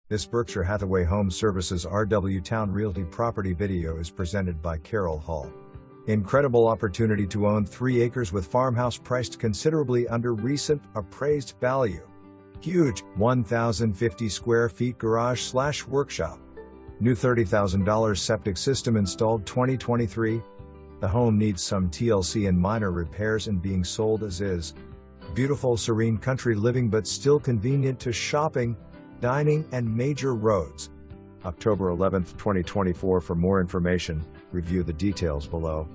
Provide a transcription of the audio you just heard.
This Berkshire Hathaway Home Services RW Towne Realty property video is presented by Carol Hall. Incredible opportunity to own 3 acres with farmhouse priced considerably under recent appraised value. Huge, 1,050 square feet garage/workshop. New $30,000 septic system installed 2023. The home needs some TLC and minor repairs and being sold as is. Beautiful serene country living but still convenient to shopping, dining and major roads. October 11, 2024. For more information, review the details below.